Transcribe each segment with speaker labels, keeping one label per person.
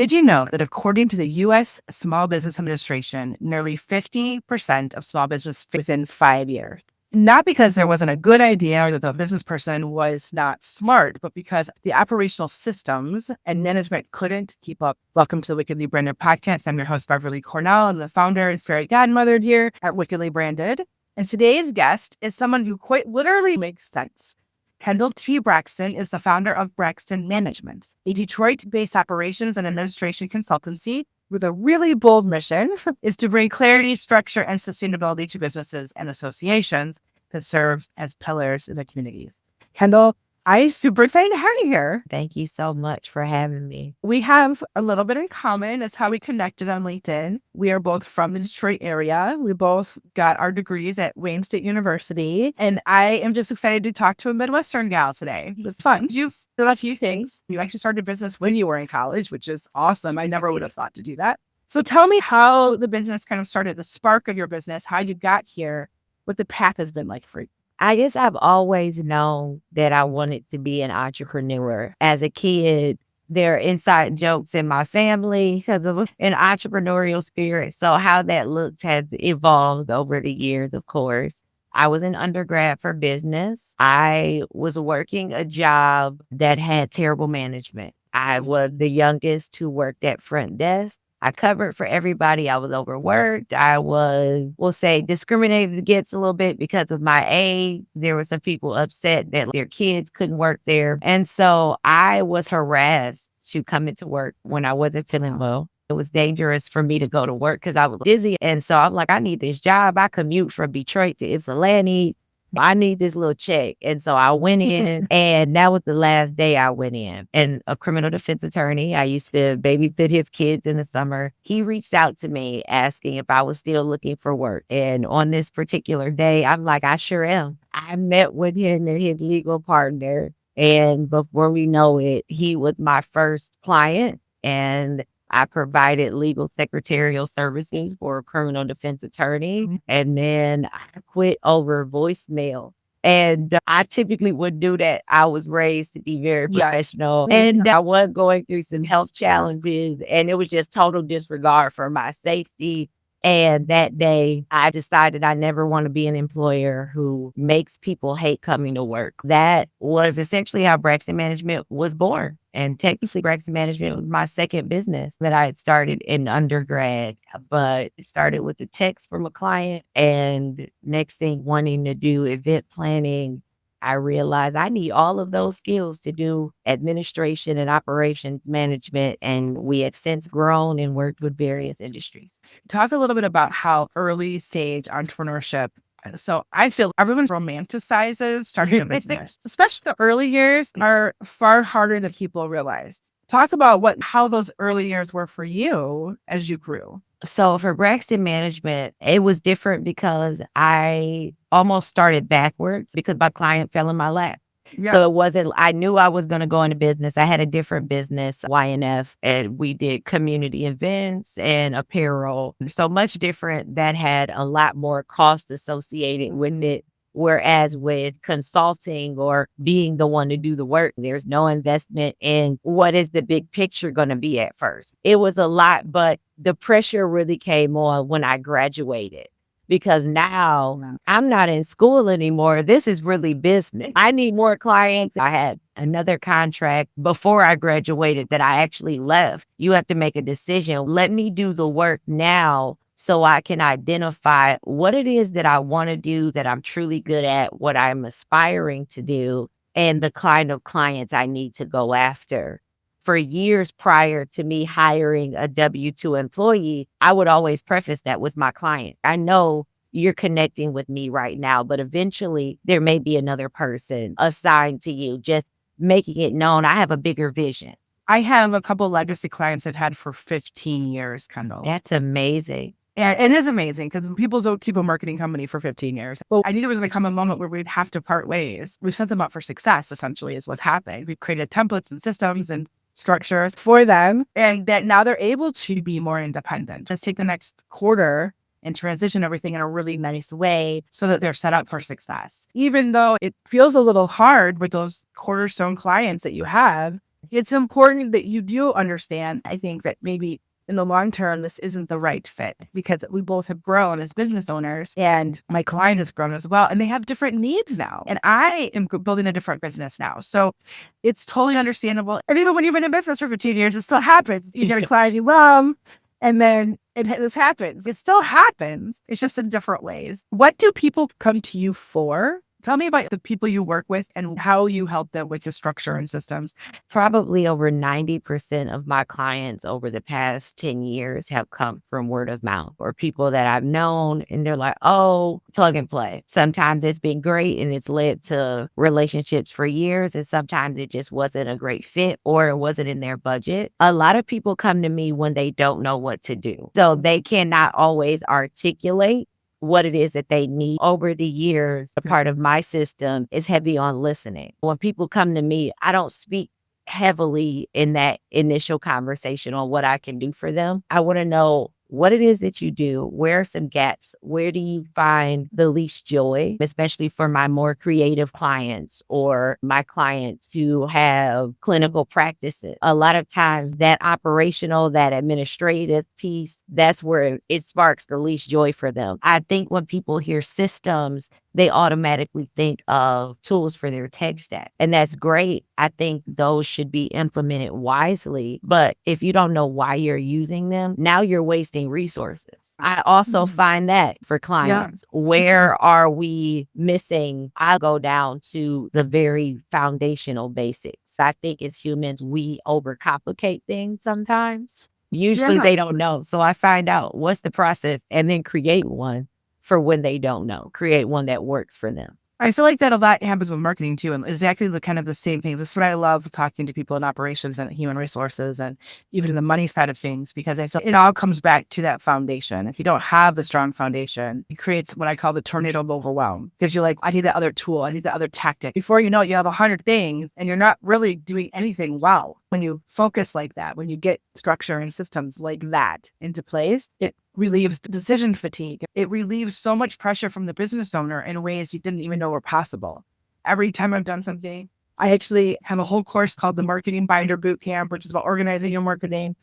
Speaker 1: Did you know that according to the U.S. Small Business Administration, nearly 50% of small business within 5 years? Not because there wasn't a good idea or that the business person was not smart, but because the operational systems and management couldn't keep up. Welcome to the Wickedly Branded podcast. I'm your host, Beverly Cornell. I'm the founder and fairy godmother here at Wickedly Branded. And today's guest is someone who quite literally makes sense. Kendall T. Braxton is the founder of Braxton Management, a Detroit-based operations and administration consultancy with a really bold mission is to bring clarity, structure, and sustainability to businesses and associations that serves as pillars in the communities. Kendall, I'm super excited to have you here.
Speaker 2: Thank you so much for having me.
Speaker 1: We have a little bit in common. That's how we connected on LinkedIn. We are both from the Detroit area. We both got our degrees at Wayne State University. And I am just excited to talk to a Midwestern gal today. It was fun. You've done a few things. You actually started a business when you were in college, which is awesome. I never would have thought to do that. So tell me how the business kind of started, the spark of your business, how you got here, what the path has been like for you.
Speaker 2: I guess I've always known that I wanted to be an entrepreneur. As a kid, there are inside jokes in my family because of an entrepreneurial spirit. So how that looked has evolved over the years, of course. I was an undergrad for business. I was working a job that had terrible management. I was the youngest who worked at front desk. I covered for everybody. I was overworked. I was, we'll say, discriminated against a little bit because of my age. There were some people upset that their kids couldn't work there. And so I was harassed to come into work when I wasn't feeling well. It was dangerous for me to go to work because I was dizzy. And so I'm like, I need this job. I commute from Detroit to Ypsilanti. I need this little check. And so I went in and that was the last day I went in. And a criminal defense attorney, I used to babysit his kids in the summer. He reached out to me asking if I was still looking for work. And on this particular day, I'm like, I sure am. I met with him and his legal partner. And before we know it, he was my first client. And I provided legal secretarial services for a criminal defense attorney. And then I quit over voicemail. And I typically would do that. I was raised to be very professional. And I was going through some health challenges. And it was just total disregard for my safety. And that day, I decided I never want to be an employer who makes people hate coming to work. That was essentially how Braxton Management was born. And technically, Braxton Management was my second business that I had started in undergrad. But it started with a text from a client. And next thing, wanting to do event planning, I realized I need all of those skills to do administration and operations management. And we have since grown and worked with various industries.
Speaker 1: Talk a little bit about how early stage entrepreneurship. So I feel everyone romanticizes starting a business, especially the early years are far harder than people realize. Talk about how those early years were for you as you grew.
Speaker 2: So for Braxton Management, it was different because I almost started backwards because my client fell in my lap. Yeah. So it wasn't, I knew I was going to go into business. I had a different business, YNF, and we did community events and apparel. So much different that had a lot more cost associated with it. Whereas with consulting or being the one to do the work, there's no investment in what is the big picture going to be at first. It was a lot, but the pressure really came on when I graduated. Because now I'm not in school anymore. This is really business. I need more clients. I had another contract before I graduated that I actually left. You have to make a decision. Let me do the work now so I can identify what it is that I want to do, that I'm truly good at, what I'm aspiring to do, and the kind of clients I need to go after. For years prior to me hiring a W-2 employee, I would always preface that with my client. I know you're connecting with me right now, but eventually there may be another person assigned to you, just making it known I have a bigger vision.
Speaker 1: I have a couple legacy clients I've had for 15 years, Kendall.
Speaker 2: That's amazing.
Speaker 1: Yeah, it is amazing because people don't keep a marketing company for 15 years. Well, I knew there was going to come a moment where we'd have to part ways. We set them up for success, essentially, is what's happened. We've created templates and systems and structures for them, and that now they're able to be more independent. Let's take the next quarter and transition everything in a really nice way so that they're set up for success. Even though it feels a little hard with those cornerstone clients that you have, it's important that you do understand. I think that maybe in the long term, this isn't the right fit because we both have grown as business owners and my client has grown as well. And they have different needs now. And I am building a different business now. So it's totally understandable. And even when you've been in business for 15 years, it still happens. You get a client you love, and then this happens. It still happens. It's just in different ways. What do people come to you for? Tell me about the people you work with and how you help them with the structure and systems.
Speaker 2: Probably over 90% of my clients over the past 10 years have come from word of mouth or people that I've known and they're like, oh, plug and play. Sometimes it's been great and it's led to relationships for years. And sometimes it just wasn't a great fit or it wasn't in their budget. A lot of people come to me when they don't know what to do. So they cannot always articulate what it is that they need. Over the years, a part of my system is heavy on listening. When people come to me, I don't speak heavily in that initial conversation on what I can do for them. I want to know what it is that you do, where are some gaps, where do you find the least joy, especially for my more creative clients or my clients who have clinical practices. A lot of times that operational, that administrative piece, that's where it sparks the least joy for them. I think when people hear systems, they automatically think of tools for their tech stack. And that's great. I think those should be implemented wisely. But if you don't know why you're using them, now you're wasting resources. I also find that for clients, where are we missing? I go down to the very foundational basics. I think as humans, we overcomplicate things sometimes. Usually they don't know. So I find out what's the process and then create one for when they don't know, create one that works for them.
Speaker 1: I feel like that a lot happens with marketing too, and exactly the kind of the same thing. This is what I love talking to people in operations and human resources and even in the money side of things, because I feel it all comes back to that foundation. If you don't have the strong foundation, it creates what I call the tornado of overwhelm, because you're like, I need that other tool. I need that other tactic. Before you know it, you have 100 things and you're not really doing anything well. When you focus like that, when you get structure and systems like that into place, it relieves decision fatigue. It relieves so much pressure from the business owner in ways you didn't even know were possible. Every time I've done something, I actually have a whole course called the Marketing Binder Bootcamp, which is about organizing your marketing.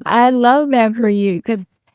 Speaker 2: I love that for you.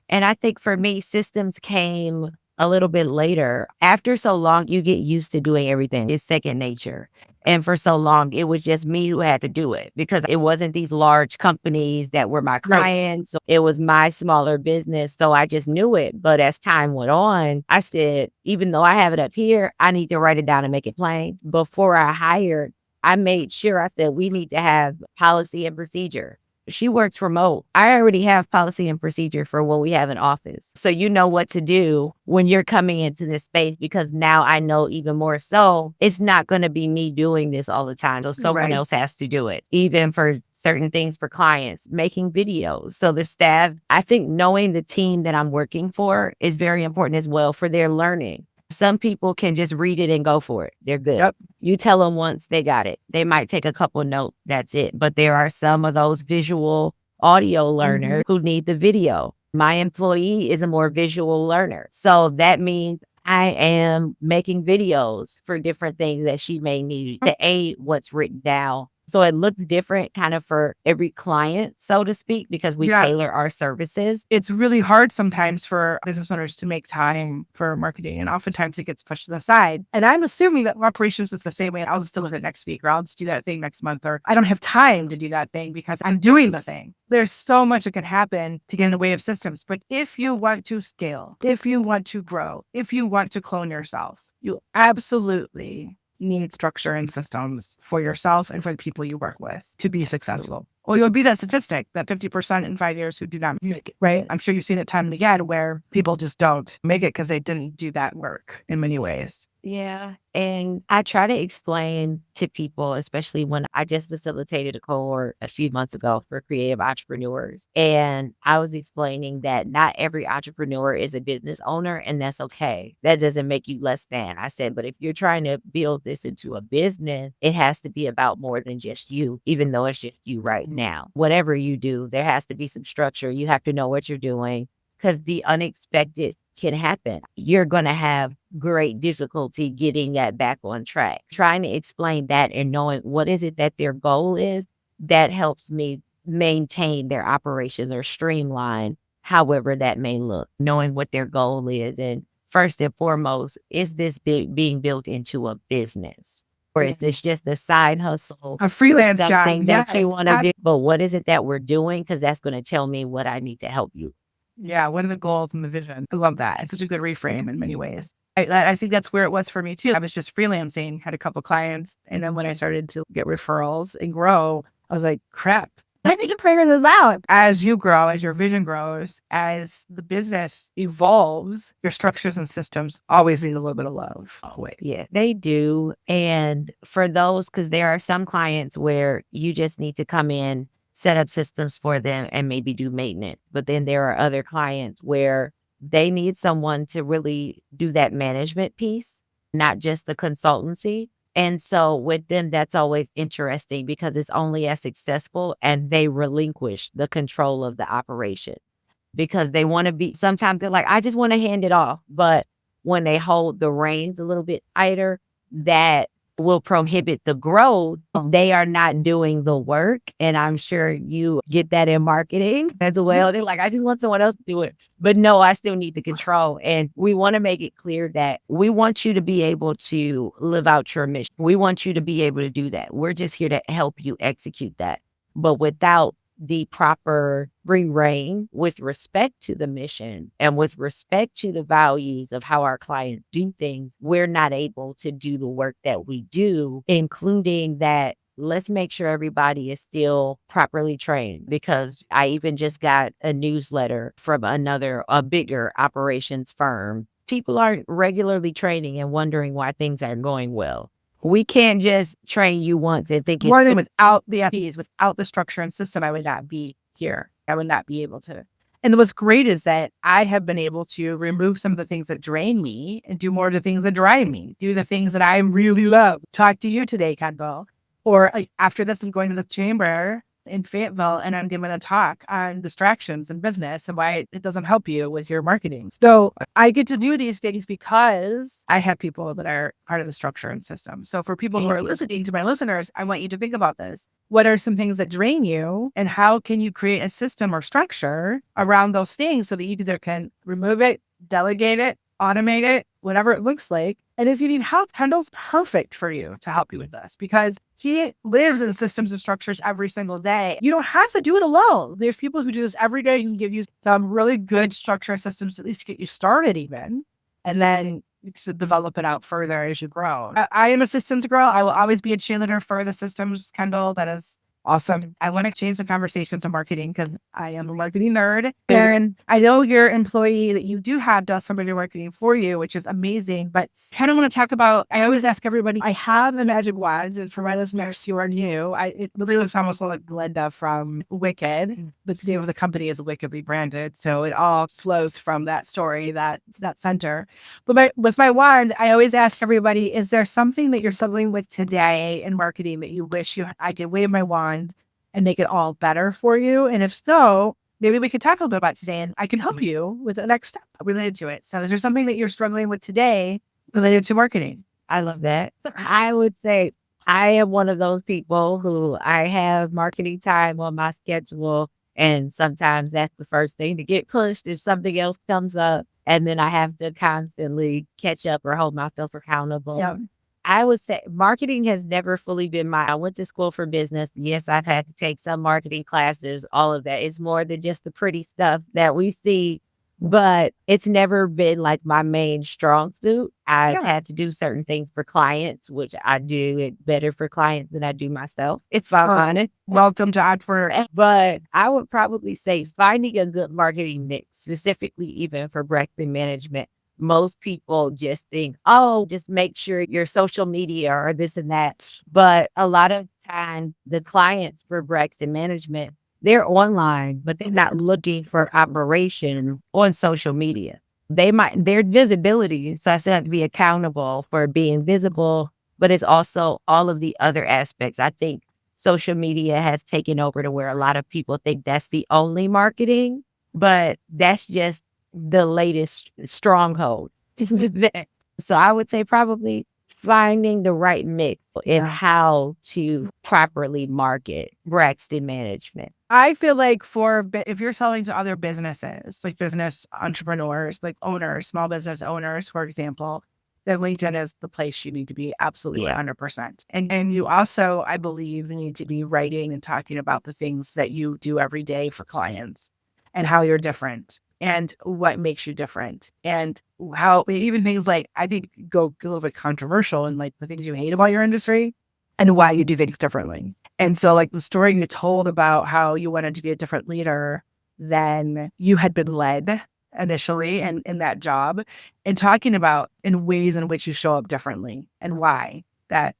Speaker 2: And I think for me, systems came a little bit later. After so long, you get used to doing everything. It's second nature. And for so long, it was just me who had to do it because it wasn't these large companies that were my clients. Right. It was my smaller business. So I just knew it. But as time went on, I said, even though I have it up here, I need to write it down and make it plain. Before I hired, I made sure I said, we need to have policy and procedure. She works remote. I already have policy and procedure for when we have an office. So you know what to do when you're coming into this space, because now I know even more so, it's not going to be me doing this all the time. So someone else has to do it, even for certain things for clients, making videos. So the staff, I think knowing the team that I'm working for is very important as well for their learning. Some people can just read it and go for it. They're good. Yep. You tell them once, they got it. They might take a couple notes. That's it. But there are some of those visual audio learners who need the video. My employee is a more visual learner. So that means I am making videos for different things that she may need to aid what's written down. So it looks different kind of for every client, so to speak, because we tailor our services.
Speaker 1: It's really hard sometimes for business owners to make time for marketing, and oftentimes it gets pushed to the side. And I'm assuming that operations is the same way. I'll just deal with it next week, or I'll just do that thing next month, or I don't have time to do that thing because I'm doing the thing. There's so much that can happen to get in the way of systems. But if you want to scale, if you want to grow, if you want to clone yourself, you absolutely need structure and systems for yourself and for the people you work with to be successful. Well, you'll be that statistic, that 50% in 5 years who do not make it, right? I'm sure you've seen it time and again where people just don't make it because they didn't do that work in many ways.
Speaker 2: Yeah. And I try to explain to people, especially when I just facilitated a cohort a few months ago for creative entrepreneurs. And I was explaining that not every entrepreneur is a business owner, and that's okay. That doesn't make you less than. I said, but if you're trying to build this into a business, it has to be about more than just you, even though it's just you right now. Whatever you do, there has to be some structure. You have to know what you're doing because the unexpected can happen. You're going to have great difficulty getting that back on track. Trying to explain that and knowing what is it that their goal is that helps me maintain their operations or streamline however that may look, knowing what their goal is. And first and foremost, is this being built into a business? Or is this just a side hustle?
Speaker 1: A freelance job.
Speaker 2: Something that you
Speaker 1: Yes,
Speaker 2: want to do? But what is it that we're doing? Because that's going to tell me what I need to help you.
Speaker 1: Yeah, what are the goals and the vision? I love that. It's such a good reframe in many ways. I think that's where it was for me too. I was just freelancing, had a couple clients, and then when I started to get referrals and grow, I was like, crap, I need to figure this out. As you grow, as your vision grows, as the business evolves, your structures and systems always need a little bit of love. Always.
Speaker 2: Yeah, they do. And for those, because there are some clients where you just need to come in, set up systems for them, and maybe do maintenance. But then there are other clients where they need someone to really do that management piece, not just the consultancy. And so with them, that's always interesting because it's only as successful and they relinquish the control of the operation because they want to be, sometimes they're like, I just want to hand it off. But when they hold the reins a little bit tighter, that will prohibit the growth. They are not doing the work. And I'm sure you get that in marketing as well. They're like, I just want someone else to do it. But no, I still need the control. And we want to make it clear that we want you to be able to live out your mission. We want you to be able to do that. We're just here to help you execute that. But without the proper free rein with respect to the mission and with respect to the values of how our clients do things, we're not able to do the work that we do, including that. Let's make sure everybody is still properly trained because I even just got a newsletter from a bigger operations firm. People aren't regularly training and wondering why things aren't going well. We can't just train you once and think
Speaker 1: More than without the FEs, without the structure and system, I would not be here. I would not be able to. And what's great is that I have been able to remove some of the things that drain me and do more of the things that drive me, do the things that I really love. Talk to you today, Kendall. Or after this, I'm going to the chamber in Fayetteville and I'm giving a talk on distractions in business and why it doesn't help you with your marketing. So I get to do these things because I have people that are part of the structure and system. So for people who are listening to my listeners, I want you to think about this. What are some things that drain you and how can you create a system or structure around those things so that you either can remove it, delegate it, automate it, whatever it looks like. And if you need help, Kendall's perfect for you to help you with this because he lives in systems and structures every single day. You don't have to do it alone. There's people who do this every day and can give you some really good structure systems to at least get you started even. And then you should develop it out further as you grow. I am a systems girl. I will always be a cheerleader for the systems, Kendall. That is awesome. I want to change the conversation to marketing because I am a marketing nerd. And I know your employee that you do have does some of your marketing for you, which is amazing. But kind of want to talk about, I always ask everybody, I have a magic wand. And for my listeners who are new, it really looks almost like Glenda from Wicked. The name of the company is Wickedly Branded. So it all flows from that story, that center. But with my wand, I always ask everybody, is there something that you're struggling with today in marketing that you wish I could wave my wand and make it all better for you? And if so, maybe we could talk a little bit about today and I can help you with the next step related to it. So is there something that you're struggling with today related to marketing?
Speaker 2: I love that. I would say I am one of those people who I have marketing time on my schedule. And sometimes that's the first thing to get pushed if something else comes up. And then I have to constantly catch up or hold myself accountable.
Speaker 1: Yeah.
Speaker 2: I would say marketing has never fully been I went to school for business. Yes, I've had to take some marketing classes, all of that. It's more than just the pretty stuff that we see, but it's never been like my main strong suit. I've had to do certain things for clients, which I do it better for clients than I do myself. If I'm honest.
Speaker 1: Welcome to Entrepreneur.
Speaker 2: But I would probably say finding a good marketing mix, specifically even for Braxton management. Most people just think, oh, just make sure your social media or this and that. But a lot of times the clients for Braxton management, they're online, but they're not looking for operation on social media. Their visibility. So I still have to be accountable for being visible, but it's also all of the other aspects. I think social media has taken over to where a lot of people think that's the only marketing, but that's just the latest stronghold. So I would say probably finding the right mix in how to properly market Braxton management.
Speaker 1: I feel like if you're selling to other businesses, like business entrepreneurs, like owners, small business owners, for example, then LinkedIn is the place you need to be absolutely 100%. And you also, I believe, need to be writing and talking about the things that you do every day for clients and how you're different and what makes you different and how even things like, I think, go a little bit controversial and like the things you hate about your industry and why you do things differently. And so like the story you told about how you wanted to be a different leader than you had been led initially and in that job, and talking about in ways in which you show up differently and why that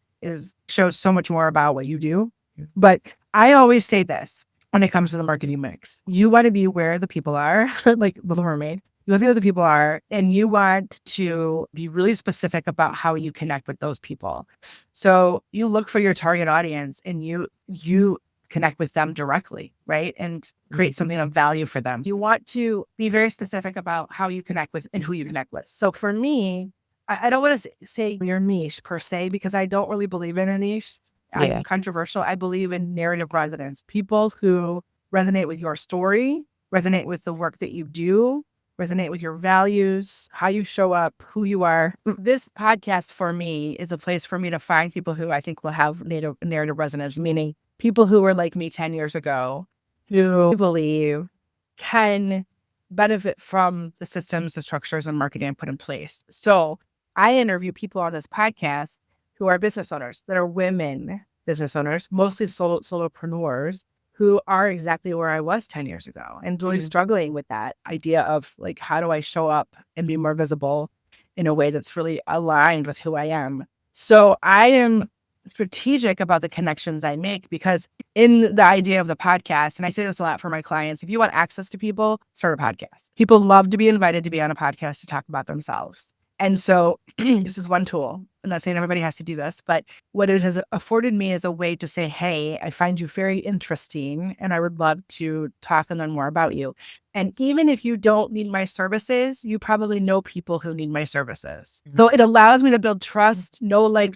Speaker 1: shows so much more about what you do. But I always say this when it comes to the marketing mix: you want to be where the people are, like Little Mermaid. You want to be where the people are, and you want to be really specific about how you connect with those people. So you look for your target audience and you connect with them directly, right? And create something of value for them. You want to be very specific about how you connect with and who you connect with. So for me, I don't want to say your niche per se, because I don't really believe in a niche. I'm controversial. I believe in narrative resonance. People who resonate with your story, resonate with the work that you do, resonate with your values, how you show up, who you are. This podcast for me is a place for me to find people who I think will have narrative resonance, meaning people who were like me 10 years ago, who I believe can benefit from the systems, the structures, and marketing I put in place. So I interview people on this podcast who are business owners, that are women business owners, mostly solopreneurs, who are exactly where I was 10 years ago and really struggling with that idea of like, how do I show up and be more visible in a way that's really aligned with who I am? So I am strategic about the connections I make, because in the idea of the podcast, and I say this a lot for my clients, if you want access to people, start a podcast. People love to be invited to be on a podcast to talk about themselves. And so this is one tool. I'm not saying everybody has to do this, but what it has afforded me is a way to say, hey, I find you very interesting and I would love to talk and learn more about you. And even if you don't need my services, you probably know people who need my services. So it allows me to build trust,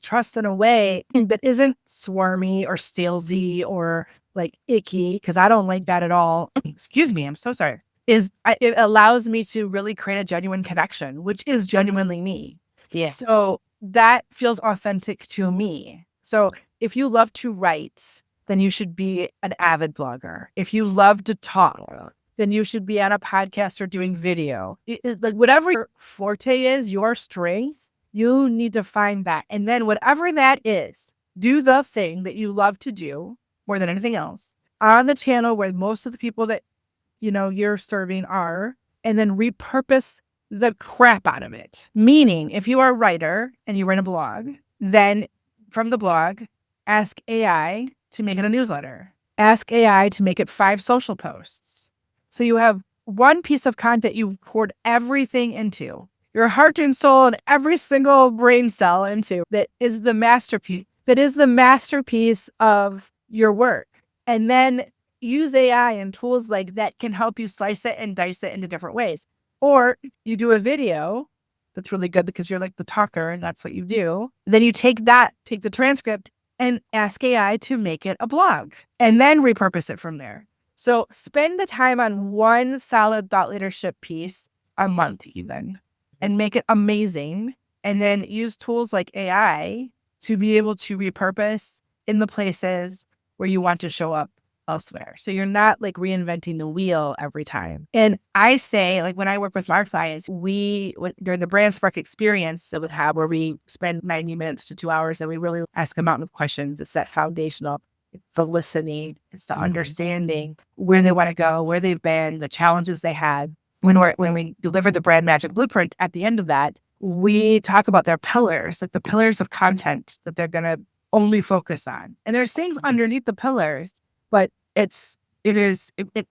Speaker 1: trust in a way that isn't swarmy or salesy or like icky, because I don't like that at all. Excuse me, I'm so sorry. It allows me to really create a genuine connection, which is genuinely me.
Speaker 2: Yeah.
Speaker 1: So that feels authentic to me. So if you love to write, then you should be an avid blogger. If you love to talk, then you should be on a podcast or doing video. Like whatever your forte is, your strength, you need to find that. And then whatever that is, do the thing that you love to do more than anything else on the channel where most of the people that you're serving are, and then repurpose the crap out of it. Meaning, if you are a writer and you write a blog, then from the blog, ask AI to make it a newsletter. Ask AI to make it 5 social posts. So you have one piece of content you poured everything into, your heart and soul and every single brain cell into, that is the masterpiece. That is the masterpiece of your work. And then use AI and tools like that can help you slice it and dice it into different ways. Or you do a video that's really good because you're like the talker and that's what you do. Then you take the transcript and ask AI to make it a blog and then repurpose it from there. So spend the time on one solid thought leadership piece a month even, and make it amazing. And then use tools like AI to be able to repurpose in the places where you want to show up elsewhere. So you're not like reinventing the wheel every time. And I say, like when I work with my clients, during the brand spark experience that we have, where we spend 90 minutes to 2 hours and we really ask a mountain of questions. It's that foundational, it's the listening, it's the understanding where they want to go, where they've been, the challenges they had. When we deliver the brand magic blueprint at the end of that, we talk about their pillars, like the pillars of content that they're going to only focus on. And there's things underneath the pillars, but it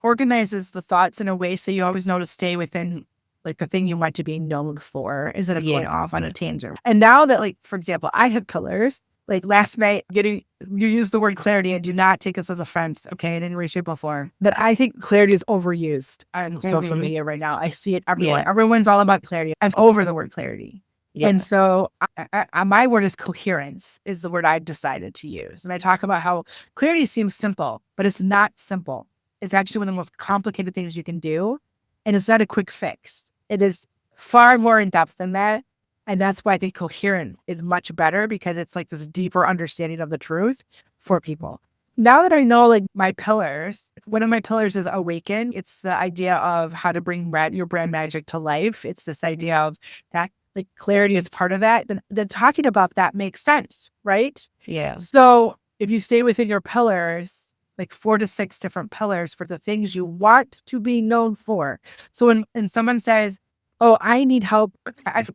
Speaker 1: organizes the thoughts in a way so you always know to stay within like the thing you want to be known for, instead of going off on a tangent. And now that, like, for example, I have pillars, like last night, you use the word clarity, and do not take this as offense, okay, in any way, shape, or form. But I think clarity is overused on social media right now. I see it everywhere. Everyone's all about clarity. I'm over the word clarity.
Speaker 2: Yeah.
Speaker 1: And so my word is coherence is the word I decided to use. And I talk about how clarity seems simple, but it's not simple. It's actually one of the most complicated things you can do. And it's not a quick fix. It is far more in depth than that. And that's why I think coherent is much better, because it's like this deeper understanding of the truth for people. Now that I know like my pillars, one of my pillars is awaken. It's the idea of how to bring your brand magic to life. It's this idea of that like clarity is part of that. Then talking about that makes sense, right?
Speaker 2: Yeah.
Speaker 1: So if you stay within your pillars, like 4 to 6 different pillars for the things you want to be known for. So when someone says, "Oh, I need help.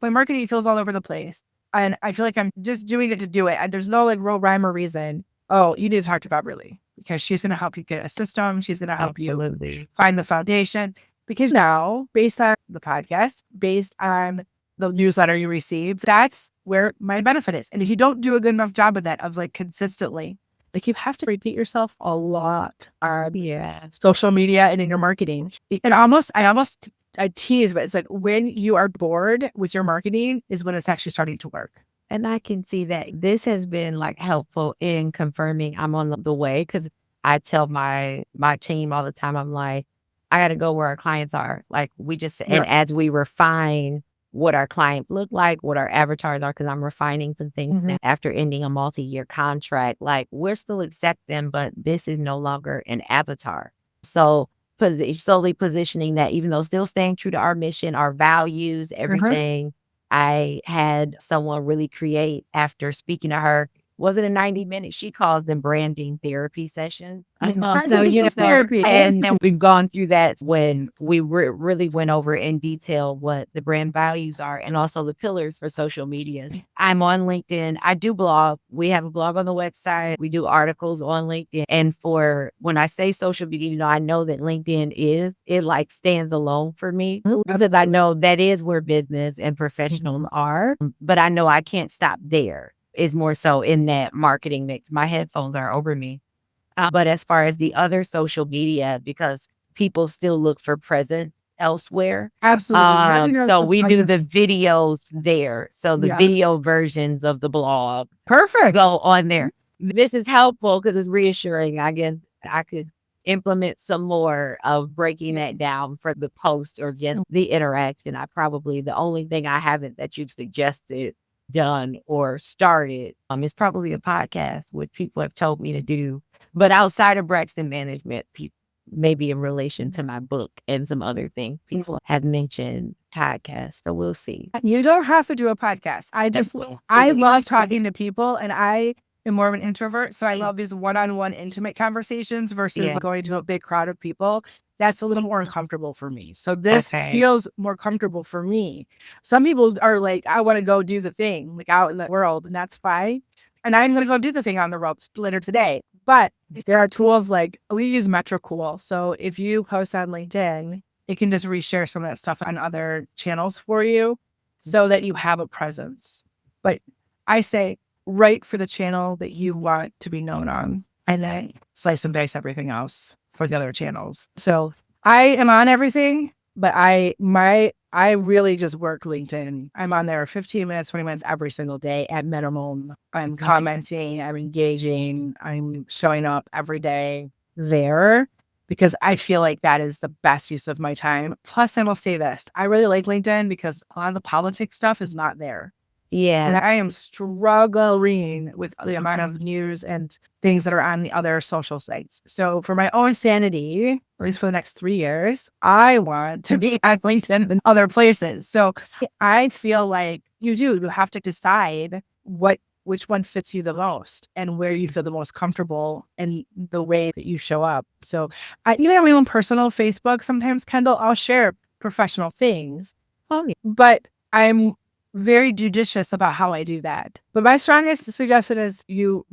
Speaker 1: My marketing feels all over the place, and I feel like I'm just doing it to do it, and there's no like real rhyme or reason." Oh, you need to talk to Beverly, because she's going to help you get a system. She's going to help
Speaker 2: Absolutely.
Speaker 1: you find the foundation. Because now, based on the podcast, based on the newsletter you receive, that's where my benefit is. And if you don't do a good enough job of that, of like consistently, like you have to repeat yourself a lot on social media and in your marketing. And I tease, but it's like when you are bored with your marketing is when it's actually starting to work.
Speaker 2: And I can see that this has been like helpful in confirming I'm on the way, because I tell my team all the time, I'm like, I got to go where our clients are. Like and as we refine what our clients look like, what our avatars are, because I'm refining some things now after ending a multi-year contract, like we're still accepting, but this is no longer an avatar. So slowly positioning that, even though still staying true to our mission, our values, everything. I had someone really create, after speaking to her, wasn't a 90-minute, she calls them branding therapy sessions. So,
Speaker 1: therapy.
Speaker 2: And we've gone through that when we really went over in detail what the brand values are and also the pillars for social media. I'm on LinkedIn. I do blog. We have a blog on the website. We do articles on LinkedIn. And for when I say social media, I know that LinkedIn it like stands alone for me, because I know that is where business and professionals are. But I know I can't stop there. Is more so in that marketing mix. My headphones are over me. But as far as the other social media, because people still look for presence elsewhere.
Speaker 1: Absolutely.
Speaker 2: So we do the videos there. So the video versions of the blog go on there. This is helpful because it's reassuring. I guess I could implement some more of breaking that down for the post or just the interaction. The only thing I haven't that you've suggested done or started is probably a podcast, which people have told me to do. But outside of Braxton management, maybe in relation to my book and some other things, people have mentioned podcasts. So we'll see.
Speaker 1: You don't have to do a podcast. I love talking to people, and I am more of an introvert. So I love these one-on-one intimate conversations versus going to a big crowd of people. That's a little more uncomfortable for me. So this feels more comfortable for me. Some people are like, I want to go do the thing like out in the world, and that's fine. And I'm going to go do the thing on the road later today. But there are tools like we use Metricool. So if you post on LinkedIn, it can just reshare some of that stuff on other channels for you so that you have a presence. But I say write for the channel that you want to be known on, and then slice and dice everything else for the other channels. So I am on everything, but I really just work LinkedIn. I'm on there 15 minutes, 20 minutes every single day at minimum. I'm commenting, I'm engaging, I'm showing up every day there because I feel like that is the best use of my time. Plus, I will say this, I really like LinkedIn because a lot of the politics stuff is not there.
Speaker 2: Yeah.
Speaker 1: And I am struggling with the amount of news and things that are on the other social sites. So for my own sanity, at least for the next 3 years, I want to be at LinkedIn and other places. So I feel like you have to decide which one fits you the most and where you feel the most comfortable and the way that you show up. So even on my own personal Facebook, sometimes, Kendall, I'll share professional things. But I'm very judicious about how I do that. But my strongest suggestion is you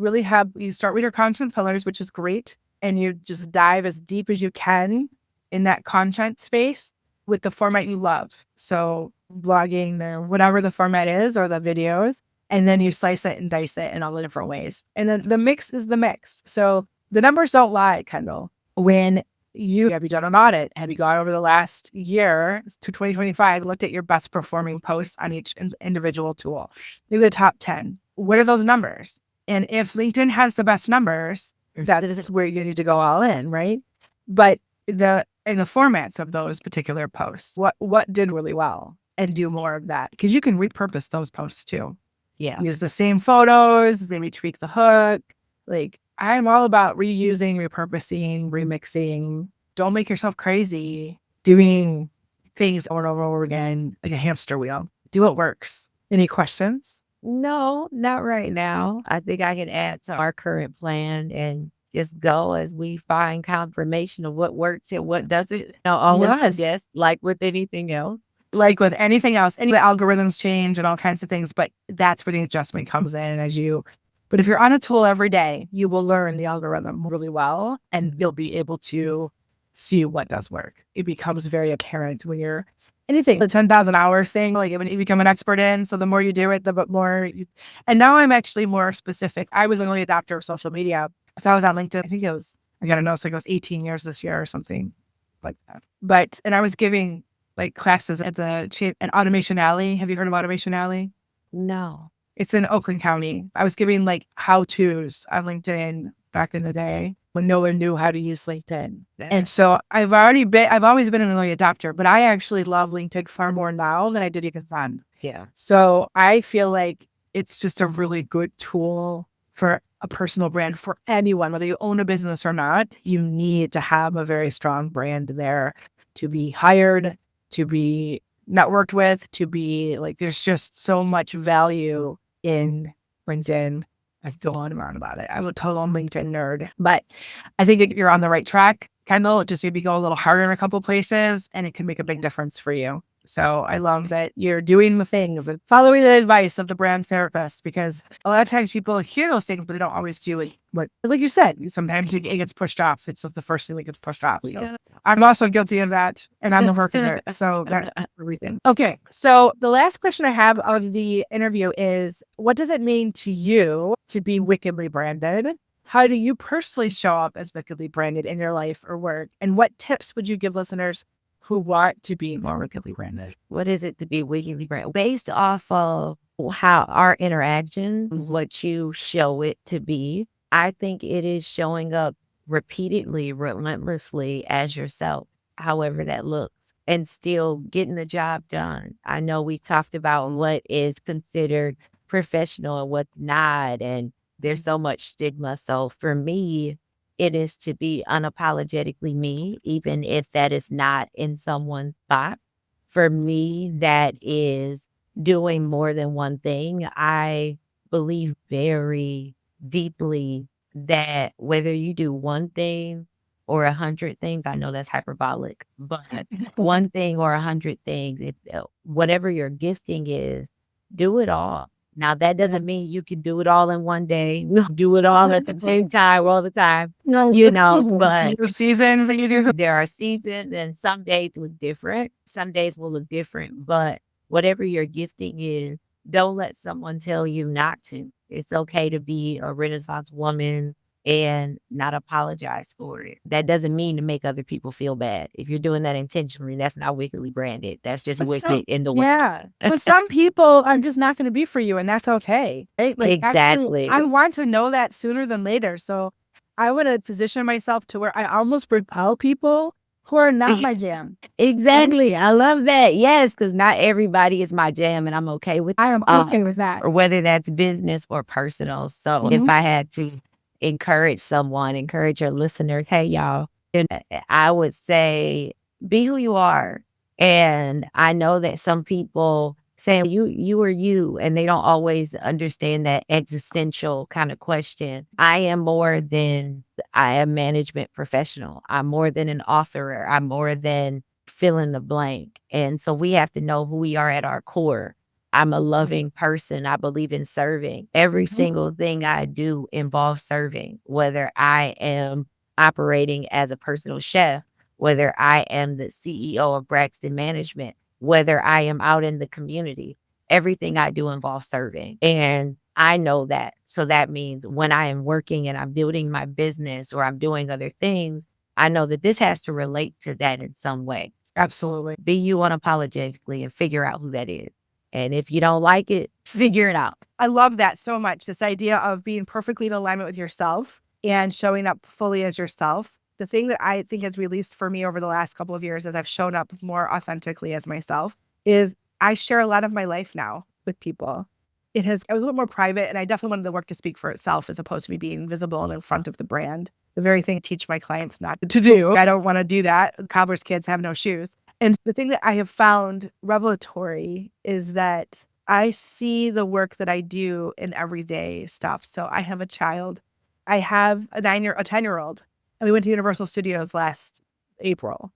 Speaker 1: start with your content pillars, which is great. And you just dive as deep as you can in that content space with the format you love. So blogging or whatever the format is or the videos. And then you slice it and dice it in all the different ways. And then the mix is the mix. So the numbers don't lie, Kendall. When Have you done an audit? Have you gone over the last year to 2025, looked at your best performing posts on each individual tool? Maybe the top 10. What are those numbers? And if LinkedIn has the best numbers, that's where you need to go all in, right? But in the formats of those particular posts, what did really well, and do more of that, because you can repurpose those posts too.
Speaker 2: Yeah.
Speaker 1: Use the same photos, maybe tweak the hook. Like, I'm all about reusing, repurposing, remixing. Don't make yourself crazy doing things over and over and over again like a hamster wheel. Do what works. Any questions?
Speaker 2: No, not right now. I think I can add to our current plan and just go as we find confirmation of what works and what doesn't. Always, yes, like with anything else.
Speaker 1: Like with anything else, the algorithms change and all kinds of things, but that's where the adjustment comes in but if you're on a tool every day, you will learn the algorithm really well, and you'll be able to see what does work. It becomes very apparent when you're anything, the 10,000 hour thing, like when you become an expert in. So the more you do it, the more you, and now I'm actually more specific. I was an early adopter of social media. So I was on LinkedIn. I think I got to know, so it goes 18 years this year or something like that. And I was giving like classes at an Automation Alley. Have you heard of Automation Alley?
Speaker 2: No.
Speaker 1: It's in Oakland County. I was giving like how-tos on LinkedIn back in the day when no one knew how to use LinkedIn. And so I've always been an early adopter, but I actually love LinkedIn far more now than I did even then.
Speaker 2: Yeah.
Speaker 1: So I feel like it's just a really good tool for a personal brand for anyone, whether you own a business or not. You need to have a very strong brand there to be hired, to be networked with, to be like, there's just so much value in LinkedIn. I could go on and on about it. I'm a total LinkedIn nerd, but I think you're on the right track, Kendall. Just maybe go a little harder in a couple places, and it can make a big difference for you. So I love that you're doing the things and following the advice of the brand therapist, because a lot of times people hear those things, but they don't always do it. But like you said, sometimes it gets pushed off. It's the first thing that gets pushed off. So I'm also guilty of that, and I'm the worker. So that's everything. Okay. So the last question I have of the interview is, what does it mean to you to be wickedly branded? How do you personally show up as wickedly branded in your life or work? And what tips would you give listeners who want to be more wickedly branded?
Speaker 2: What is it to be wickedly branded? Based off of how our interaction, what you show it to be, I think it is showing up repeatedly, relentlessly as yourself, however that looks, and still getting the job done. I know we talked about what is considered professional and what's not, and there's so much stigma. So for me, it is to be unapologetically me, even if that is not in someone's thought. For me, that is doing more than one thing. I believe very deeply that whether you do one thing or 100 things, I know that's hyperbolic, but one thing or 100 things, whatever your gifting is, do it all. Now, that doesn't mean you can do it all in one day. Do it all at the same time all the time, but
Speaker 1: Seasons that you do.
Speaker 2: there are seasons, and some days look different. Some days will look different, but whatever your gifting is, don't let someone tell you not to. It's okay to be a Renaissance woman and not apologize for it. That doesn't mean to make other people feel bad. If you're doing that intentionally, that's not wickedly branded. That's just wicked in the way.
Speaker 1: Yeah. But some people are just not going to be for you, and that's okay. Right? Like,
Speaker 2: Exactly.
Speaker 1: actually, I want to know that sooner than later. So I want to position myself to where I almost repel people who are not my jam.
Speaker 2: Exactly. I love that. Yes, because not everybody is my jam, and I'm okay with
Speaker 1: I am okay with that.
Speaker 2: or whether that's business or personal. So if I had to encourage your listeners, hey, y'all, and I would say be who you are. And I know that some people say you are you, and they don't always understand that existential kind of question. I am more than I am management professional. I'm more than an author. I'm more than fill in the blank. And so we have to know who we are at our core. I'm a loving person. I believe in serving. Every single thing I do involves serving, whether I am operating as a personal chef, whether I am the CEO of Braxton Management, whether I am out in the community. Everything I do involves serving. And I know that. So that means when I am working and I'm building my business or I'm doing other things, I know that this has to relate to that in some way.
Speaker 1: Absolutely.
Speaker 2: Be you unapologetically and figure out who that is. And if you don't like it, figure it out.
Speaker 1: I love that so much. This idea of being perfectly in alignment with yourself and showing up fully as yourself. The thing that I think has released for me over the last couple of years as I've shown up more authentically as myself is I share a lot of my life now with people. I was a little more private, and I definitely wanted the work to speak for itself as opposed to me being visible and in front of the brand. The very thing I teach my clients not to do. I don't want to do that. Cobbler's kids have no shoes. And the thing that I have found revelatory is that I see the work that I do in everyday stuff. So I have a child. I have a 10-year-old. And we went to Universal Studios last April.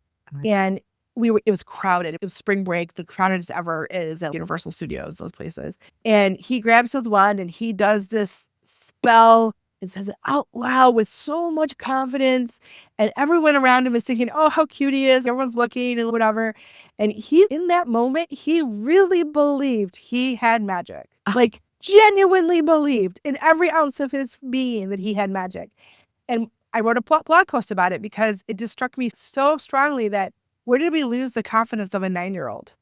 Speaker 1: And it was crowded. It was spring break, the crowded as ever is at Universal Studios, those places. And he grabs his wand and he does this spell and says it out loud with so much confidence. And everyone around him is thinking, oh, how cute he is. Everyone's looking and whatever. And in that moment, he really believed he had magic. Like genuinely believed in every ounce of his being that he had magic. And I wrote a blog post about it because it just struck me so strongly that where did we lose the confidence of a 9-year-old?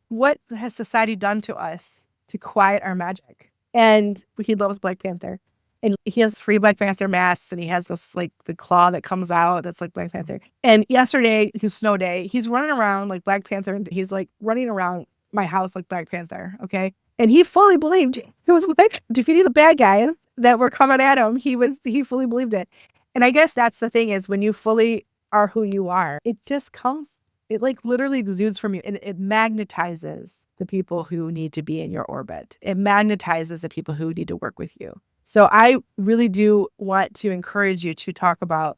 Speaker 1: What has society done to us to quiet our magic? And he loves Black Panther. And he has 3 Black Panther masks, and he has this like the claw that comes out that's like Black Panther. And yesterday, it was snow day, he's running around like Black Panther, and he's like running around my house like Black Panther, okay? And he fully believed it was like defeating the bad guy that were coming at him. He fully believed it. And I guess that's the thing is when you fully are who you are, it just comes. It like literally exudes from you, and it magnetizes the people who need to be in your orbit. It magnetizes the people who need to work with you. So I really do want to encourage you to talk about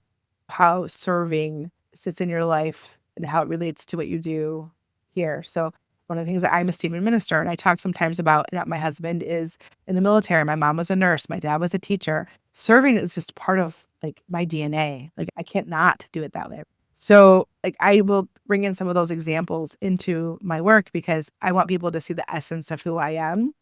Speaker 1: how serving sits in your life and how it relates to what you do here. So one of the things that I'm a Stephen minister, and I talk sometimes about, and my husband is in the military. My mom was a nurse. My dad was a teacher. Serving is just part of like my DNA. Like I can't not do it that way. So like I will bring in some of those examples into my work because I want people to see the essence of who I am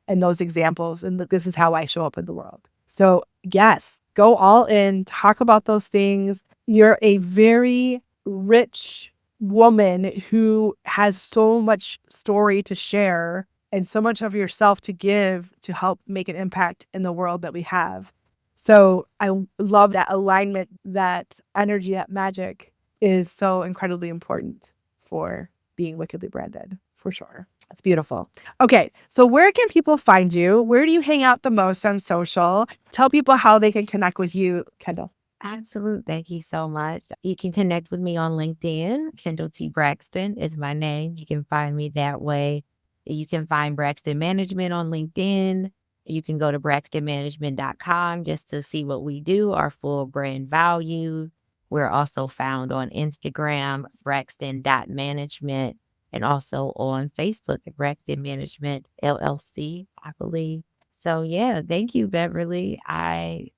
Speaker 1: and those examples. And this is how I show up in the world. So yes, go all in, talk about those things. You're a very rich woman who has so much story to share and so much of yourself to give to help make an impact in the world that we have. So I love that alignment, that energy, that magic is so incredibly important for being wickedly branded, for sure. That's beautiful. Okay, so where can people find you? Where do you hang out the most on social? Tell people how they can connect with you, Kendall.
Speaker 2: Absolutely. Thank you so much. You can connect with me on LinkedIn. Kendall T. Braxton is my name. You can find me that way. You can find Braxton Management on LinkedIn. You can go to braxtonmanagement.com just to see what we do, our full brand value. We're also found on Instagram, braxton.management, and also on Facebook at Braxton Management LLC, I believe. So yeah, thank you, Beverly.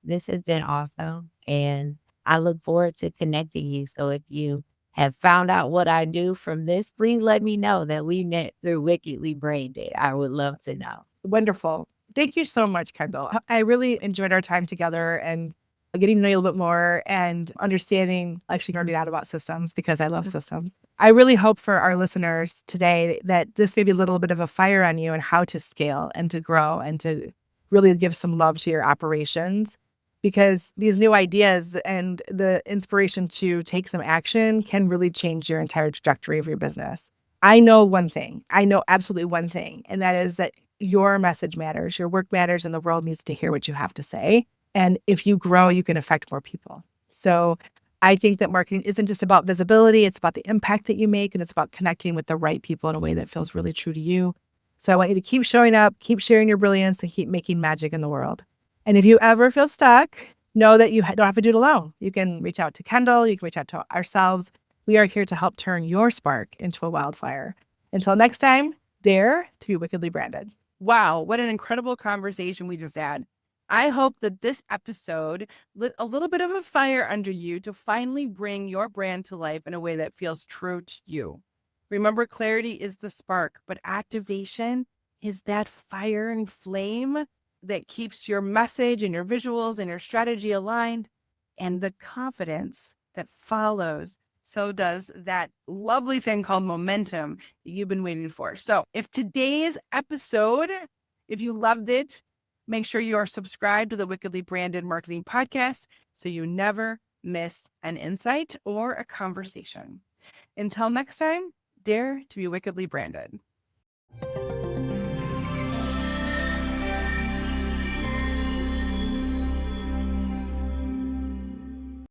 Speaker 2: This has been awesome, and I look forward to connecting you. So if you have found out what I do from this, please let me know that we met through Wickedly Branded. I would love to know.
Speaker 1: Wonderful. Thank you so much, Kendall. I really enjoyed our time together and getting to know you a little bit more and understanding, actually learning out about systems because I love systems. I really hope for our listeners today that this may be a little bit of a fire on you and how to scale and to grow and to really give some love to your operations, because these new ideas and the inspiration to take some action can really change your entire trajectory of your business. I know one thing. I know absolutely one thing, and that is that your message matters, your work matters, and the world needs to hear what you have to say. And if you grow, you can affect more people. So I think that marketing isn't just about visibility. It's about the impact that you make, and it's about connecting with the right people in a way that feels really true to you. So I want you to keep showing up, keep sharing your brilliance, and keep making magic in the world. And if you ever feel stuck, know that you don't have to do it alone. You can reach out to Kendall. You can reach out to ourselves. We are here to help turn your spark into a wildfire. Until next time, dare to be wickedly branded. Wow, what an incredible conversation we just had. I hope that this episode lit a little bit of a fire under you to finally bring your brand to life in a way that feels true to you. Remember, clarity is the spark, but activation is that fire and flame that keeps your message and your visuals and your strategy aligned, and the confidence that follows, so does that lovely thing called momentum that you've been waiting for. So if today's episode, if you loved it, make sure you are subscribed to the Wickedly Branded Marketing Podcast so you never miss an insight or a conversation. Until next time, dare to be wickedly branded.